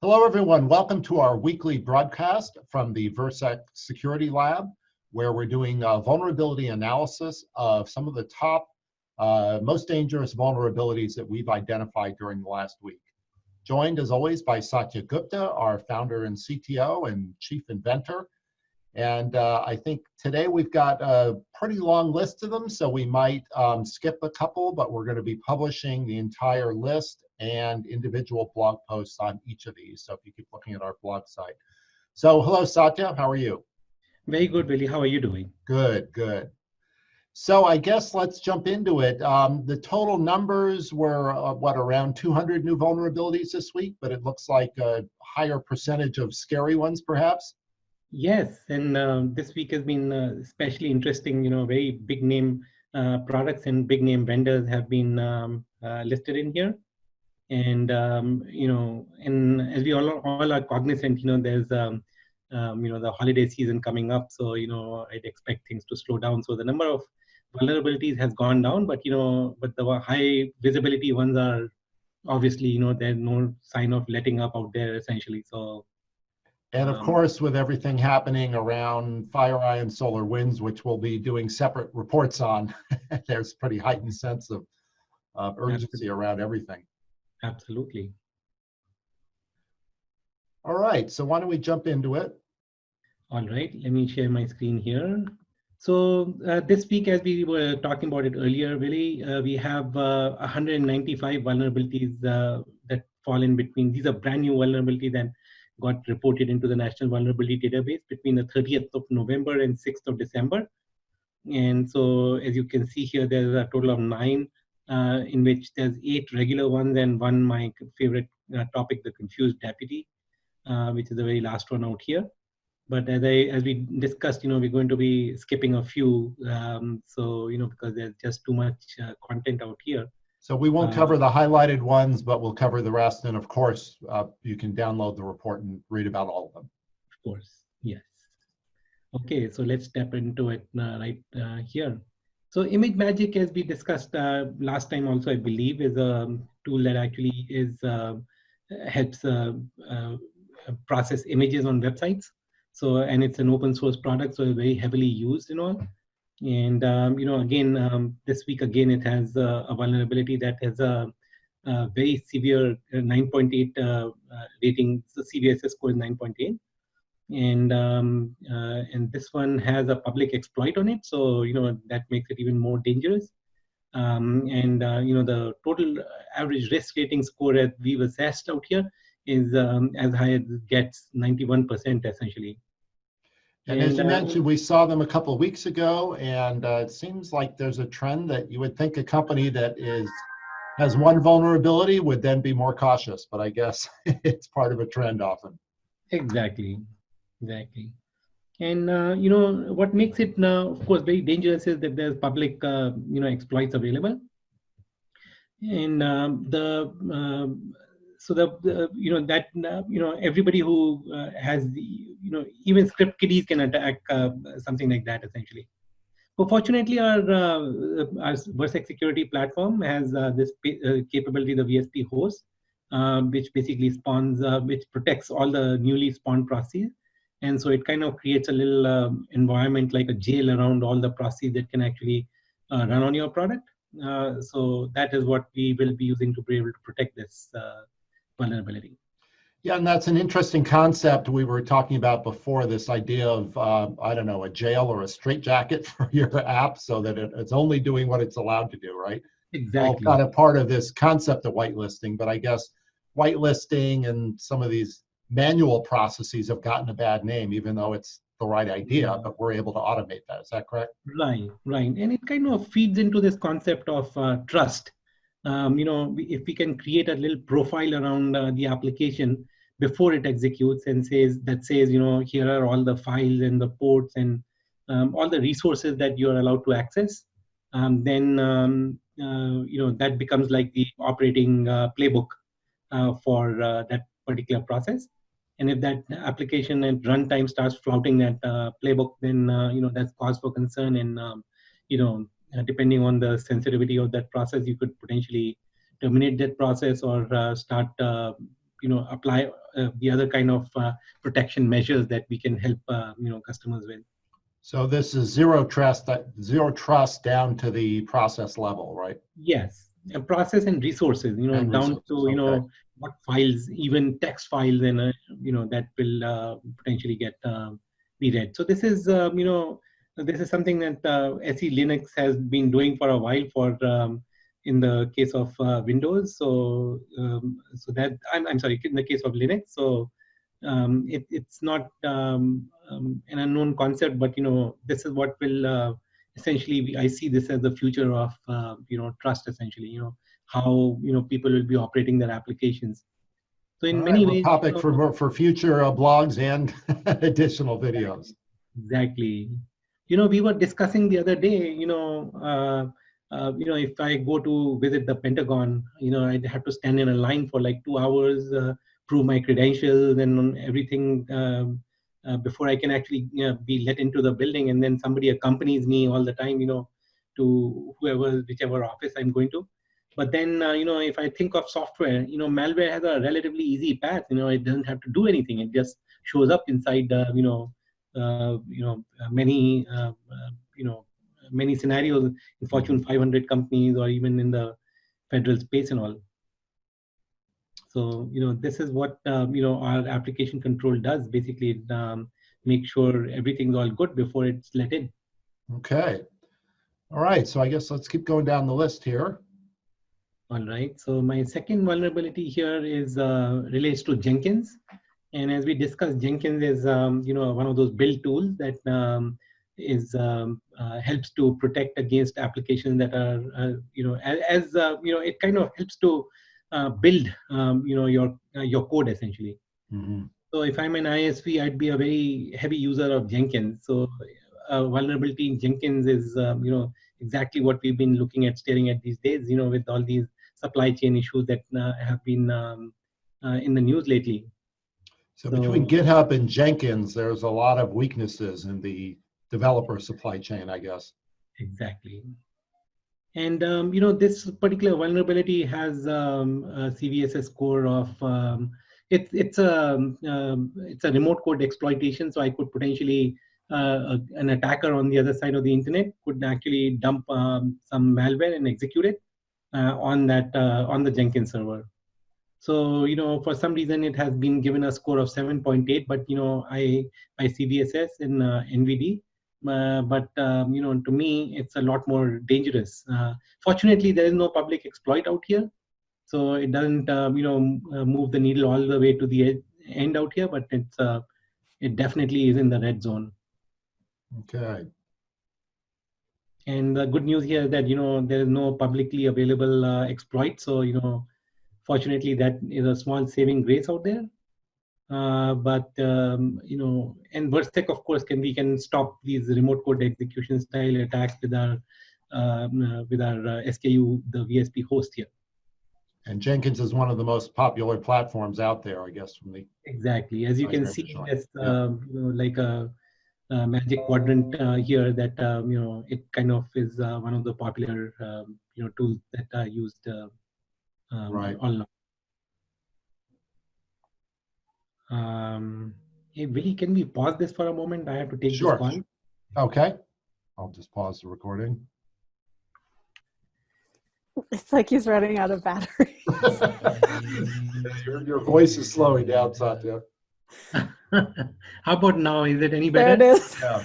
Hello, everyone. Welcome to our weekly broadcast from the Virsec Security Lab, where we're doing vulnerability analysis of some of the top, most dangerous vulnerabilities that we've identified during the last week. Joined, as always, by Satya Gupta, our founder and CTO and chief inventor. And I think today we've got a pretty long list of them, so we might skip a couple, but we're going to be publishing the entire list and individual blog posts on each of these. So if you keep looking at our blog site. So hello, Satya, how are you? Very good, Billy. How are you doing? Good, good. So I guess let's jump into it. The total numbers were, what, around 200 new vulnerabilities this week, but it looks like a higher percentage of scary ones, perhaps? Yes, and this week has been especially interesting. Very big name products and big name vendors have been listed in here. And, and as we all are cognizant, there's, the holiday season coming up. So, I'd expect things to slow down. So the number of vulnerabilities has gone down, but, but the high visibility ones are obviously, there's no sign of letting up out there essentially. So. And of course, with everything happening around FireEye and SolarWinds, which we'll be doing separate reports on, there's a pretty heightened sense of urgency around everything. Absolutely. All right, so why don't we jump into it? All right, let me share my screen here. So this week, as we were talking about it earlier, really, we have 195 vulnerabilities that fall in between. These are brand new vulnerabilities that got reported into the National Vulnerability Database between the 30th of November and 6th of December. And so, as you can see here, there's a total of 9, in which there's 8 regular ones and 1, my favorite topic, the confused deputy, which is the very last one out here. But as we discussed, we're going to be skipping a few, so because there's just too much content out here. So we won't cover the highlighted ones, but we'll cover the rest. And of course, you can download the report and read about all of them. Of course, yes. Okay, so let's step into it right here. So ImageMagick, as we discussed last time also, I believe, is a tool that actually helps process images on websites. So, and it's an open source product, so it's very heavily used and all. And, again, this week, again, it has a vulnerability that has a very severe 9.8 rating. So CVSS score is 9.8. And this one has a public exploit on it. So, that makes it even more dangerous. The total average risk rating score that we've assessed out here is as high as it gets, 91% essentially. And as you mentioned, we saw them a couple of weeks ago, and it seems like there's a trend that you would think a company that has one vulnerability would then be more cautious, but I guess it's part of a trend often. Exactly. And what makes it now, of course, very dangerous is that there's public exploits available, and everybody who has the even script kiddies can attack something like that essentially. But fortunately, our Virsec security platform has this capability, the VSP host, which basically spawns, which protects all the newly spawned processes. And so it kind of creates a little environment like a jail around all the processes that can actually run on your product. So that is what we will be using to be able to protect this vulnerability. Yeah, and that's an interesting concept we were talking about before, this idea of, I don't know, a jail or a straitjacket for your app so that it's only doing what it's allowed to do, right? Exactly. All kind of part of this concept of whitelisting, but I guess whitelisting and some of these manual processes have gotten a bad name, even though it's the right idea, but we're able to automate that. Is that correct? Right. And it kind of feeds into this concept of trust. If we can create a little profile around the application before it executes and says, here are all the files and the ports and all the resources that you are allowed to access, then that becomes like the operating playbook for that particular process. And if that application at runtime starts flouting that playbook, then that's cause for concern. And depending on the sensitivity of that process, you could potentially terminate that process or start apply the other kind of protection measures that we can help customers with. So this is zero trust down to the process level, right? Yes, and process and resources, And down resources, to okay. what files, even text files, and that will potentially get be read. So this is this is something that SE Linux has been doing for a while for in the case of Windows. So so that I'm sorry, in the case of Linux. So it's not an unknown concept, but this is what will essentially, I see this as the future of trust. Essentially, how people will be operating their applications. So in All right, many well, ways, topic for future blogs and additional videos. exactly. We were discussing the other day. If I go to visit the Pentagon, I'd have to stand in a line for like 2 hours, prove my credentials and everything before I can actually be let into the building. And then somebody accompanies me all the time, to whichever office I'm going to. But then, if I think of software, malware has a relatively easy path. It doesn't have to do anything. It just shows up inside, many many scenarios in Fortune 500 companies or even in the federal space and all. So this is what our application control does. Basically, make sure everything's all good before it's let in. Okay. All right. So I guess let's keep going down the list here. All right. So my second vulnerability here is relates to Jenkins. And as we discussed, Jenkins is one of those build tools that helps to protect against applications that are it kind of helps to build your code essentially. Mm-hmm. So if I'm an ISV, I'd be a very heavy user of Jenkins. So vulnerability in Jenkins is exactly what we've been looking at, staring at these days. With all these supply chain issues that have been in the news lately. So between GitHub and Jenkins, there's a lot of weaknesses in the developer supply chain, I guess. Exactly. And this particular vulnerability has a CVSS score of it's a remote code exploitation. So I could potentially an attacker on the other side of the internet could actually dump some malware and execute it on the Jenkins server. So for some reason it has been given a score of 7.8, but I CVSS in NVD. But to me, it's a lot more dangerous. Fortunately, there is no public exploit out here, so it doesn't move the needle all the way to the end out here. But it definitely is in the red zone. Okay. And the good news here is that there is no publicly available exploit. So fortunately, that is a small saving grace out there. But and Virsec, of course, we can stop these remote code execution style attacks with our SKU, the VSP host here. And Jenkins is one of the most popular platforms out there, I guess, from the exactly. As you can see, there's like a magic quadrant here that it kind of is one of the popular tools that are used right. online. Hey, Willie, can we pause this for a moment? I have to take this call. Okay. I'll just pause the recording. It's like he's running out of battery. Your voice is slowing down, Satya. How about now? Is it any better? There it is. Yeah.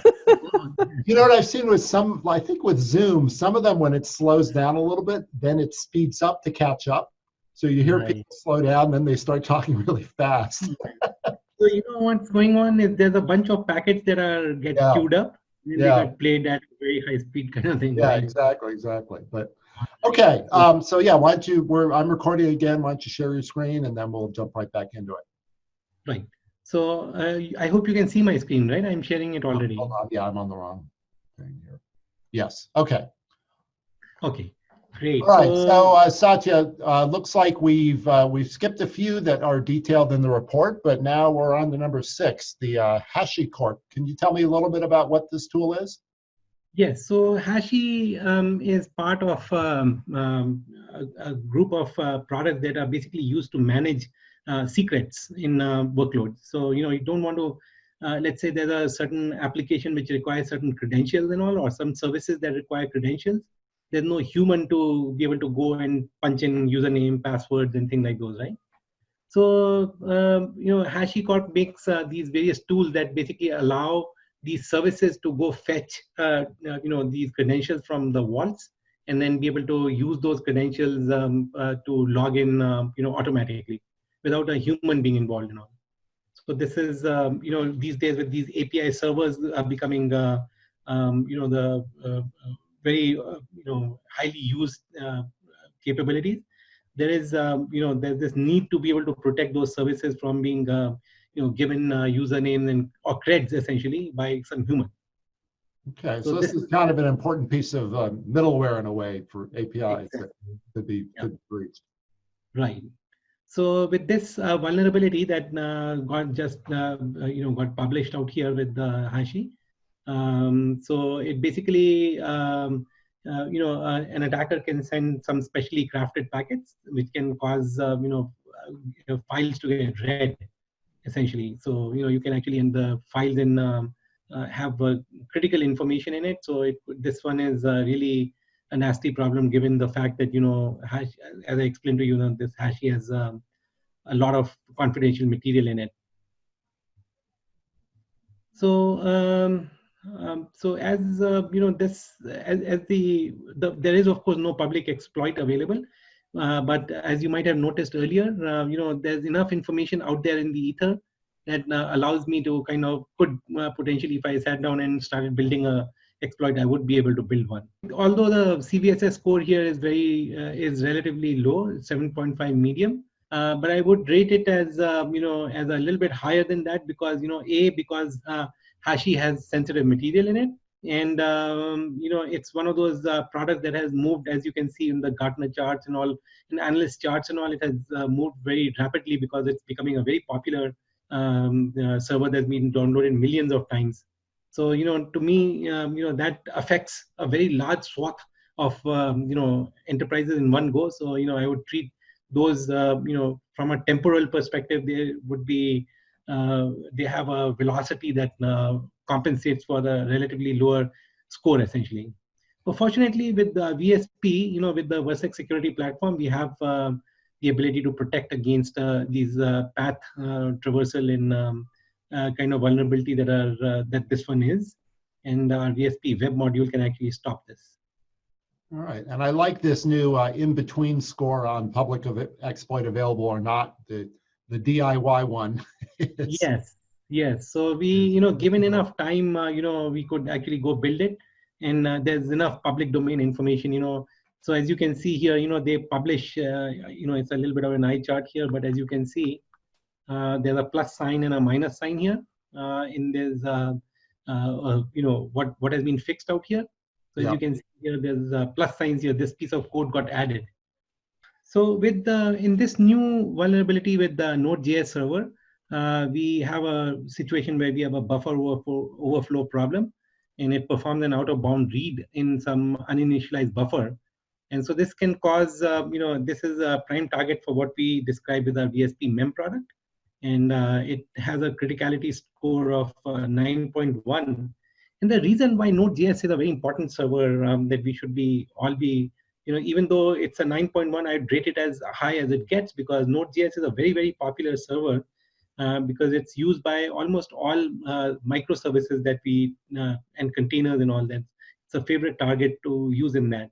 You know what I've seen with some, I think with Zoom, some of them when it slows down a little bit, then it speeds up to catch up. So you hear people slow down, then they start talking really fast. So what's going on is there's a bunch of packets that get queued up, and they get played at a very high speed kind of thing. Yeah, right? Exactly. But okay, so yeah, why don't you? I'm recording again. Why don't you share your screen, and then we'll jump right back into it. Right. So I hope you can see my screen, right? I'm sharing it already. Hold on. Yeah, I'm on the wrong thing here. Yes. Okay. Okay. Great. All right. So Satya, looks like we've skipped a few that are detailed in the report, but now we're on to number 6, the Hashicorp. Can you tell me a little bit about what this tool is? Yes. So Hashi is part of a group of products that are basically used to manage secrets in workloads. So you don't want to, let's say there's a certain application which requires certain credentials and all, or some services that require credentials. There's no human to be able to go and punch in username, passwords, and things like those, right? So Hashicorp makes these various tools that basically allow these services to go fetch these credentials from the vaults, and then be able to use those credentials to log in automatically without a human being involved and all. So this is these days with these API servers are becoming the very highly used capabilities. There is there's this need to be able to protect those services from being given usernames and or creds essentially by some human. Okay, so this is kind of an important piece of middleware in a way for APIs that could be breached. Right. So with this vulnerability that got just got published out here with Hashi, so it basically an attacker can send some specially crafted packets which can cause files to get read essentially. So you can actually in the files in have critical information in it. So this one is really a nasty problem given the fact that Hash, as I explained to you, this Hashi has a lot of confidential material in it. So so as this as there is of course no public exploit available, but as you might have noticed earlier, there's enough information out there in the ether that allows me to kind of potentially, if I sat down and started building a exploit, I would be able to build one. Although the CVSS score here is is relatively low, 7.5 medium. But I would rate it as as a little bit higher than that because because Hashi has sensitive material in it, and it's one of those products that has moved, as you can see in the Gartner charts and all, in analyst charts and all. It has moved very rapidly because it's becoming a very popular server that's been downloaded millions of times. So to me, that affects a very large swath of enterprises in one go. So I would treat those from a temporal perspective, they would be they have a velocity that compensates for the relatively lower score essentially. But fortunately with the VSP, with the Virsec Security Platform, we have the ability to protect against these path traversal in kind of vulnerability that are that this one is, and our VSP web module can actually stop this. All right, and I like this new in-between score on public exploit available or not, the DIY one. Yes. So we, given enough time, we could actually go build it, and there's enough public domain information, So as you can see here, they publish, it's a little bit of an eye chart here, but as you can see, there's a plus sign and a minus sign here. In there's, what has been fixed out here. So as you can see here, there's plus signs here. This piece of code got added. So with in this new vulnerability with the Node.js server, we have a situation where we have a buffer overflow problem, and it performs an out-of-bound read in some uninitialized buffer. And so this can cause, this is a prime target for what we describe with our VSP MEM product. And it has a criticality score of 9.1. And the reason why Node.js is a very important server that we should all be, even though it's a 9.1, I'd rate it as high as it gets because Node.js is a very, very popular server because it's used by almost all microservices that we, and containers and all that. It's a favorite target to use in that.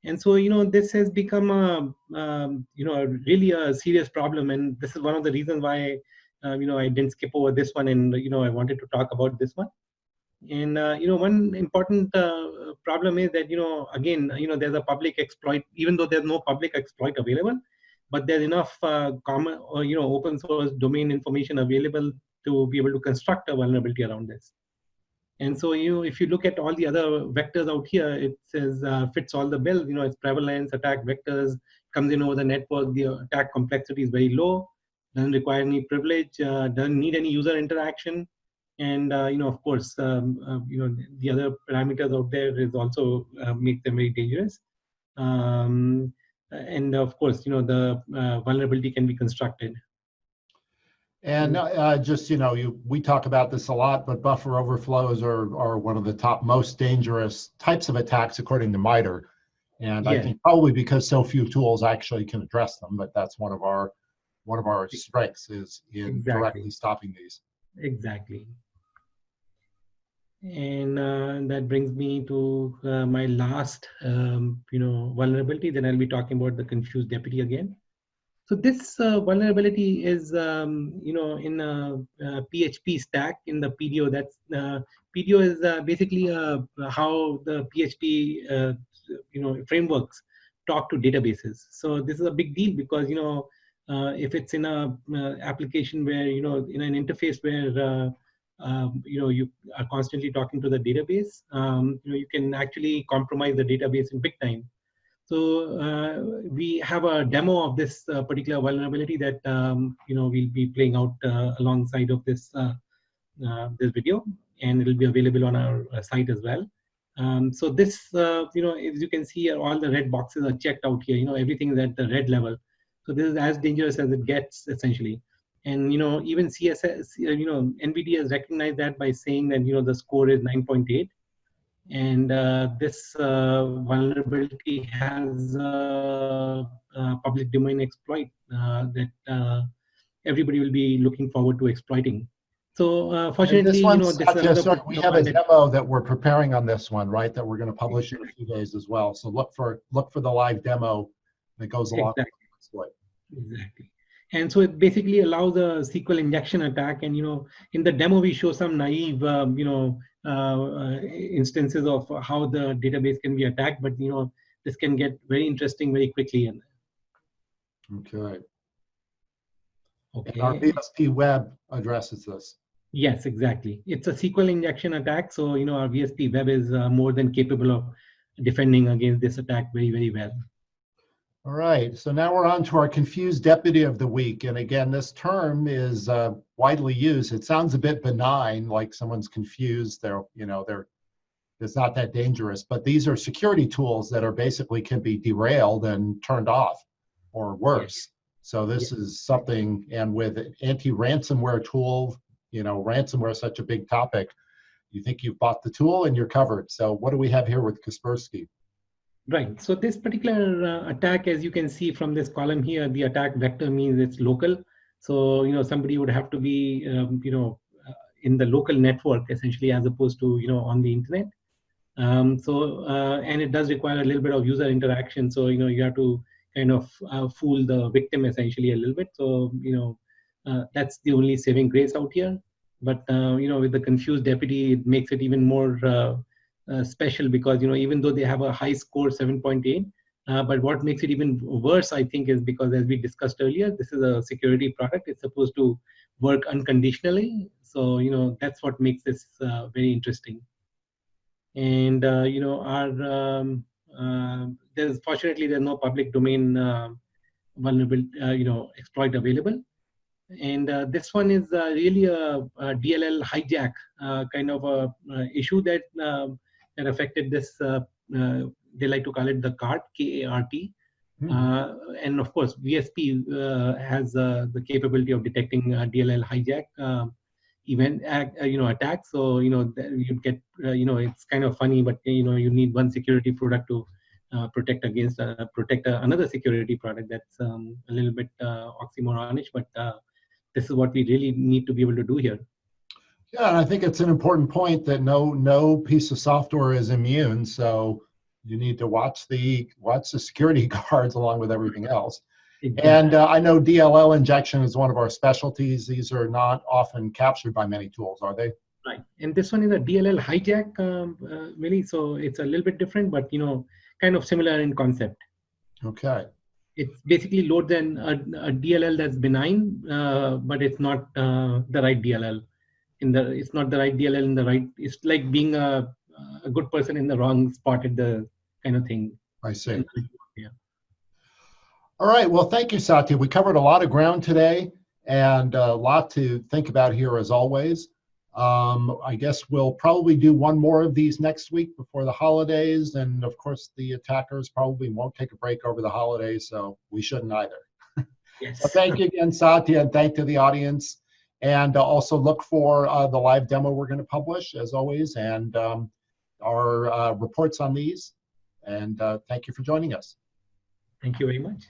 And so, this has become really a serious problem. And this is one of the reasons why, I didn't skip over this one and, I wanted to talk about this one. And, one important problem is that, again, there's a public exploit, even though there's no public exploit available, but there's enough common or, open source domain information available to be able to construct a vulnerability around this. And so, if you look at all the other vectors out here, it says fits all the bills. It's prevalence, attack vectors, comes in over the network. The attack complexity is very low, doesn't require any privilege, doesn't need any user interaction. And, of course, the other parameters out there is also make them very dangerous. And of course, the vulnerability can be constructed. And just, we talk about this a lot, but buffer overflows are one of the top most dangerous types of attacks according to MITRE. And I think probably because so few tools actually can address them, but that's one of our strengths is in directly stopping these. Exactly. And that brings me to my last, vulnerability. Then I'll be talking about the confused deputy again. So this vulnerability is, in a PHP stack in the PDO. That's PDO is basically how the PHP, frameworks talk to databases. So this is a big deal because if it's in a application where in an interface where you are constantly talking to the database, you can actually compromise the database in big time. So we have a demo of this particular vulnerability that we'll be playing out alongside of this this video, and it'll be available on our site as well. So this, as you can see here, all the red boxes are checked out here. Everything is at the red level. So this is as dangerous as it gets, essentially. And even CSS, NVIDIA has recognized that by saying that the score is 9.8. And this vulnerability has a public domain exploit that everybody will be looking forward to exploiting. So fortunately, we have a demo that we're preparing on this one, right? That we're going to publish in a few days as well. So look for the live demo that goes along with the exploit. Exactly. And so it basically allows a SQL injection attack. And in the demo we show some naive, instances of how the database can be attacked. But this can get very interesting very quickly. Okay. And our VSP web addresses this. Yes, exactly. It's a SQL injection attack. So our VSP web is more than capable of defending against this attack very, very well. All right, so now we're on to our confused deputy of the week. And again, this term is widely used. It sounds a bit benign, like someone's confused. It's not that dangerous, but these are security tools that are basically can be derailed and turned off or worse. So this is something, and with anti-ransomware tool, ransomware is such a big topic. You think you've bought the tool and you're covered. So what do we have here with Kaspersky? Right. So this particular attack, as you can see from this column here, the attack vector means it's local. So somebody would have to be in the local network essentially, as opposed to on the internet. And it does require a little bit of user interaction. So you have to kind of fool the victim essentially a little bit. So that's the only saving grace out here. But with the confused deputy, it makes it even more special because even though they have a high score 7.8, but what makes it even worse, I think, is because, as we discussed earlier, this is a security product. It's supposed to work unconditionally. So that's what makes this very interesting. And fortunately there's no public domain vulnerable exploit available. And this one is really a DLL hijack kind of a issue that affected this. They like to call it the CART, K-A-R-T. And of course, VSP has the capability of detecting DLL hijack event attack. So you get it's kind of funny, but you need one security product to protect against another security product. That's a little bit oxymoronish, but this is what we really need to be able to do here. Yeah, and I think it's an important point that no piece of software is immune. So you need to watch the security guards along with everything else. Exactly. And I know DLL injection is one of our specialties. These are not often captured by many tools, are they? Right. And this one is a DLL hijack, really. So it's a little bit different, but kind of similar in concept. Okay. It basically loads a DLL that's benign, but it's not the right DLL. It's not the right DLL in the right. It's like being a good person in the wrong spot at the kind of thing. I see. Yeah. All right. Well, thank you, Satya. We covered a lot of ground today and a lot to think about here as always. I guess we'll probably do one more of these next week before the holidays. And of course, the attackers probably won't take a break over the holidays, so we shouldn't either. Yes. So thank you again, Satya, and thank to the audience. And also look for the live demo we're going to publish, as always, and our reports on these. And thank you for joining us. Thank you very much.